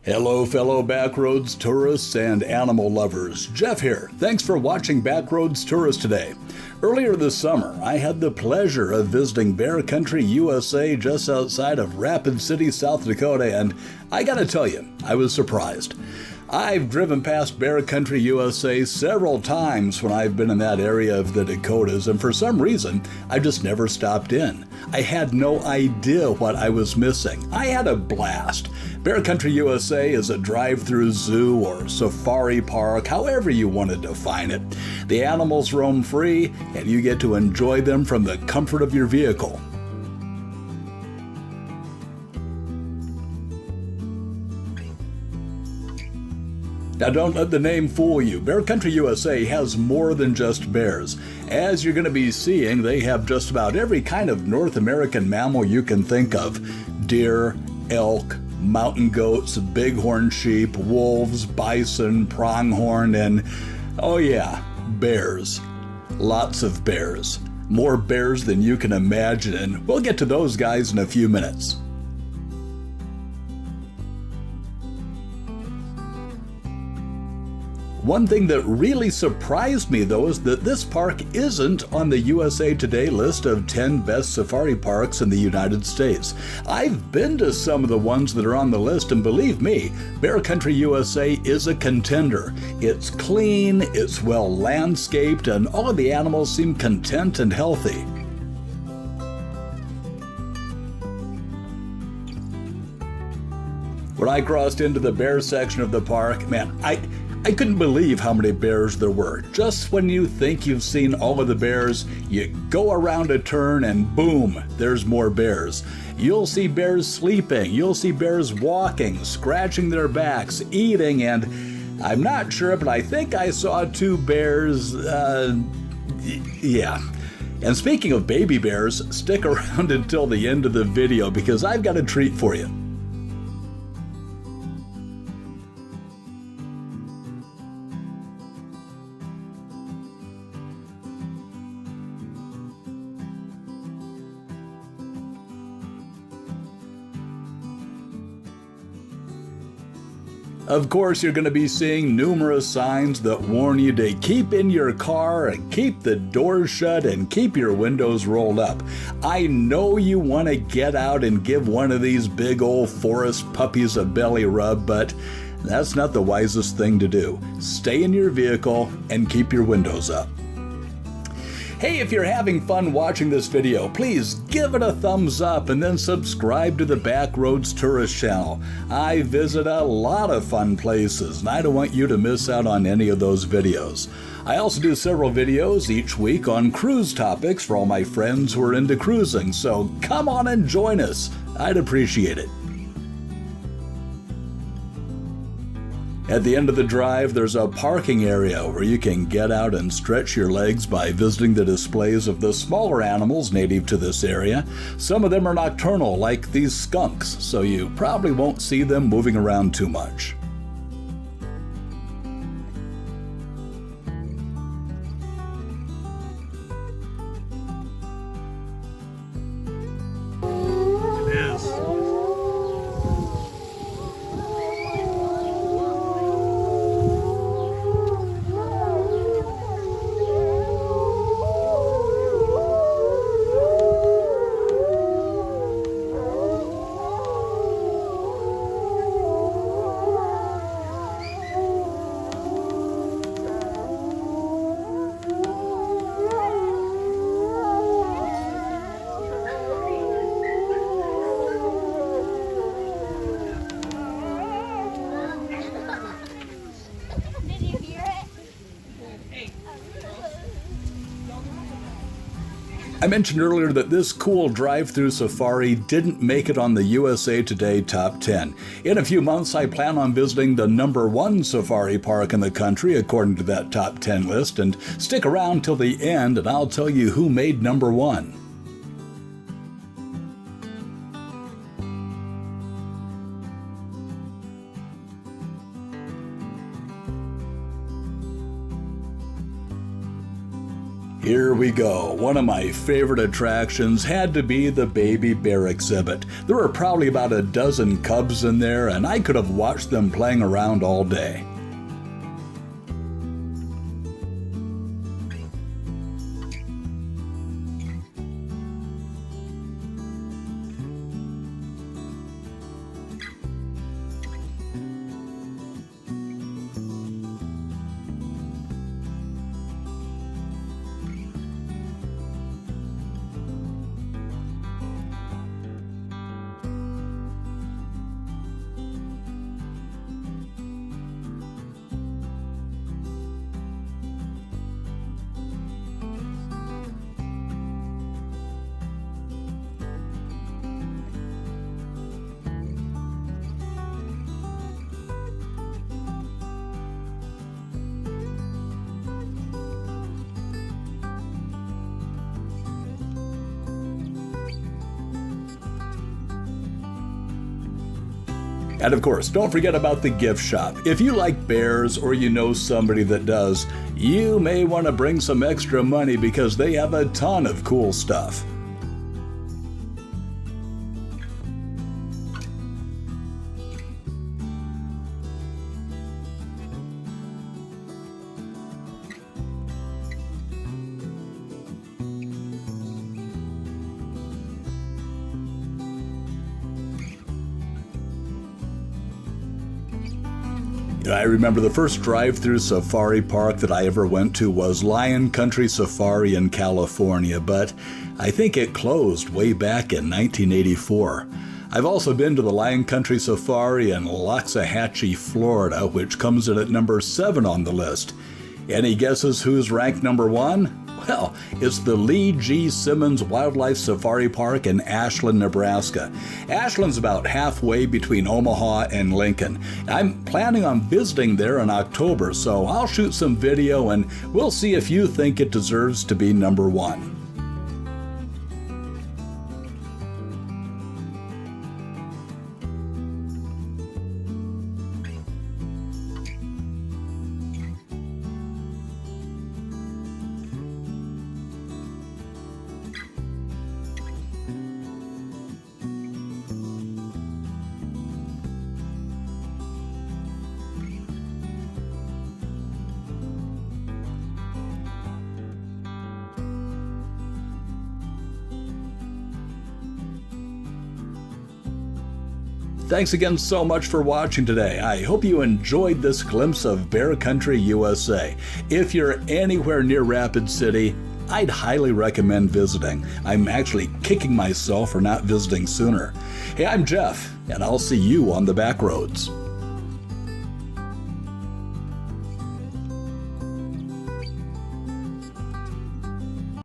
Hello, fellow Backroads tourists and animal lovers. Jeff here. Thanks for watching Backroads Tourist today. Earlier this summer, I had the pleasure of visiting Bear Country, USA, just outside of Rapid City, South Dakota, and I gotta tell you, I was surprised. I've driven past Bear Country, USA several times when I've been in that area of the Dakotas, and for some reason, I just never stopped in. I had no idea what I was missing. I had a blast. Bear Country, USA is a drive-through zoo or safari park, however you want to define it. The animals roam free, and you get to enjoy them from the comfort of your vehicle. Now don't let the name fool you. Bear Country USA has more than just bears. As you're going to be seeing, they have just about every kind of North American mammal you can think of. Deer, elk, mountain goats, bighorn sheep, wolves, bison, pronghorn, and, oh yeah, bears. Lots of bears. More bears than you can imagine, and we'll get to those guys in a few minutes. One thing that really surprised me, though, is that this park isn't on the USA Today list of 10 best safari parks in the United States. I've been to some of the ones that are on the list, and believe me, Bear Country USA is a contender. It's clean, it's well landscaped, and all of the animals seem content and healthy. When I crossed into the bear section of the park, man, I couldn't believe how many bears there were. Just when you think you've seen all of the bears, you go around a turn and boom, there's more bears. You'll see bears sleeping, you'll see bears walking, scratching their backs, eating, and I'm not sure, but I think I saw 2 bears, yeah. And speaking of baby bears, stick around until the end of the video because I've got a treat for you. Of course, you're going to be seeing numerous signs that warn you to keep in your car and keep the doors shut and keep your windows rolled up. I know you want to get out and give one of these big old forest puppies a belly rub, but that's not the wisest thing to do. Stay in your vehicle and keep your windows up. Hey, if you're having fun watching this video, please give it a thumbs up and then subscribe to the Backroads Tourist channel. I visit a lot of fun places and I don't want you to miss out on any of those videos. I also do several videos each week on cruise topics for all my friends who are into cruising, so come on and join us. I'd appreciate it. At the end of the drive, there's a parking area where you can get out and stretch your legs by visiting the displays of the smaller animals native to this area. Some of them are nocturnal, like these skunks, so you probably won't see them moving around too much. I mentioned earlier that this cool drive-through safari didn't make it on the USA Today Top 10. In a few months, I plan on visiting the #1 safari park in the country according to that Top 10 list, and stick around till the end and I'll tell you who made #1. Here we go. One of my favorite attractions had to be the baby bear exhibit. There were probably about a dozen cubs in there, and I could have watched them playing around all day. And of course, don't forget about the gift shop. If you like bears or you know somebody that does, you may want to bring some extra money because they have a ton of cool stuff. I remember the first drive-through safari park that I ever went to was Lion Country Safari in California, but I think it closed way back in 1984. I've also been to the Lion Country Safari in Loxahatchee, Florida, which comes in at number 7 on the list. Any guesses who's ranked number 1? Well, it's the Lee G. Simmons Wildlife Safari Park in Ashland, Nebraska. Ashland's about halfway between Omaha and Lincoln. I'm planning on visiting there in October, so I'll shoot some video and we'll see if you think it deserves to be number 1. Thanks again so much for watching today. I hope you enjoyed this glimpse of Bear Country, USA. If you're anywhere near Rapid City, I'd highly recommend visiting. I'm actually kicking myself for not visiting sooner. Hey, I'm Jeff, and I'll see you on the back roads.